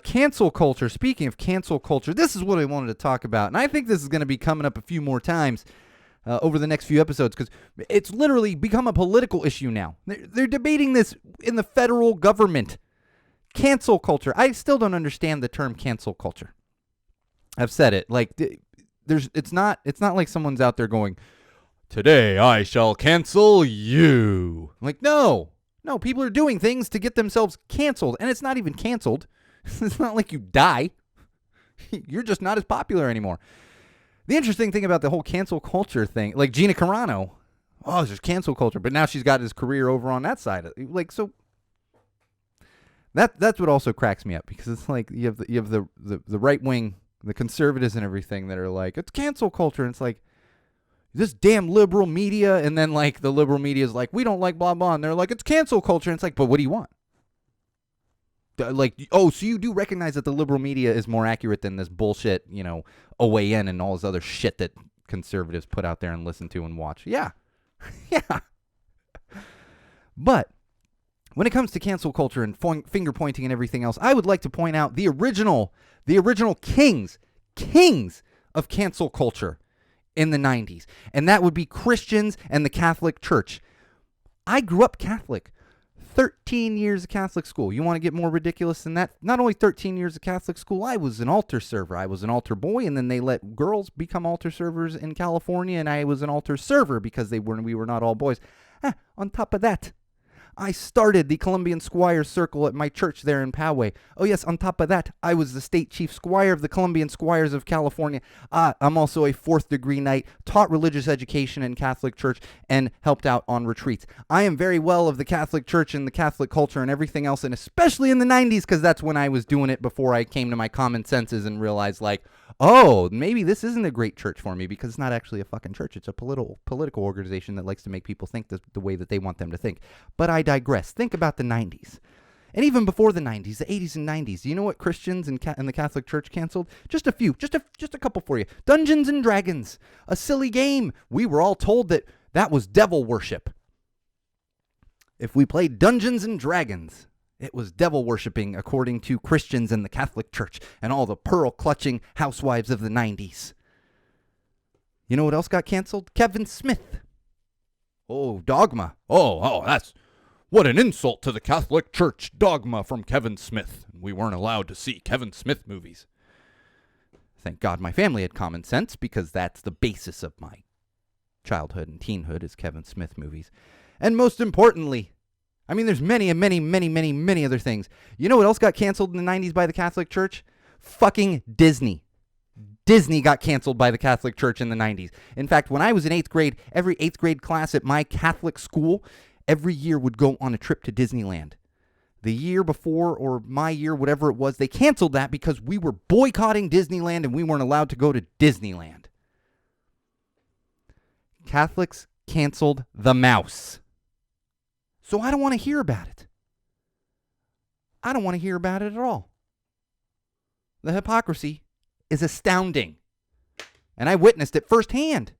Cancel culture. Speaking of cancel culture, this is what I wanted to talk about. And I think this is going to be coming up a few more times over the next few episodes because it's literally become a political issue now. They're debating this in the federal government. Cancel culture. I still don't understand the term cancel culture. I've said it. Like, it's not like someone's out there going, today I shall cancel you. Like, no, people are doing things to get themselves canceled. And it's not even canceled. It's not like you die. You're just not as popular anymore. The interesting thing about the whole cancel culture thing, like Gina Carano, it's just cancel culture, but now she's got his career over on that side. Like, so that's what also cracks me up, because it's like you have the right wing, the conservatives and everything that are like, it's cancel culture. And it's like, this damn liberal media. And then like the liberal media is like, we don't like blah, blah. And they're like, it's cancel culture. And it's like, but what do you want? Like, so you do recognize that the liberal media is more accurate than this bullshit, OAN and all this other shit that conservatives put out there and listen to and watch. Yeah. Yeah. But when it comes to cancel culture and finger pointing and everything else, I would like to point out the original kings of cancel culture in the 90s. And that would be Christians and the Catholic Church. I grew up Catholic. 13 years of Catholic school. You want to get more ridiculous than that? Not only 13 years of Catholic school, I was an altar server. I was an altar boy, and then they let girls become altar servers in California, and I was an altar server because we were not all boys. On top of that, I started the Colombian Squire Circle at my church there in Poway. Oh yes, on top of that, I was the state chief squire of the Colombian Squires of California. I'm also a 4th degree knight, taught religious education in Catholic Church, and helped out on retreats. I am very well of the Catholic Church and the Catholic culture and everything else, and especially in the 90s, because that's when I was doing it before I came to my common senses and realized, like, oh, maybe this isn't a great church for me, because it's not actually a fucking church. It's a political organization that likes to make people think the way that they want them to think. But I digress. Think about the 90s. And even before the 90s, the 80s and 90s. You know what Christians and the Catholic Church canceled? Just a few. Just a couple for you. Dungeons and Dragons. A silly game. We were all told that was devil worship. If we played Dungeons and Dragons, it was devil worshipping, according to Christians and the Catholic Church and all the pearl-clutching housewives of the 90s. You know what else got canceled? Kevin Smith. Oh, Dogma. That's... What an insult to the Catholic Church. Dogma from Kevin Smith. We weren't allowed to see Kevin Smith movies. Thank God my family had common sense, because that's the basis of my childhood and teenhood is Kevin Smith movies. And most importantly, I mean, there's many other things. You know what else got canceled in the 90s by the Catholic Church? Fucking Disney. Disney got canceled by the Catholic Church in the 90s. In fact, when I was in 8th grade, every 8th grade class at my Catholic school every year would go on a trip to Disneyland. The year before, or my year, whatever it was, they canceled that because we were boycotting Disneyland and we weren't allowed to go to Disneyland. Catholics canceled the mouse. So I don't want to hear about it. I don't want to hear about it at all. The hypocrisy is astounding. And I witnessed it firsthand.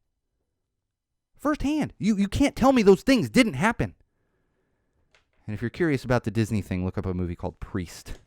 Firsthand. You can't tell me those things didn't happen. And if you're curious about the Disney thing, look up a movie called Priest.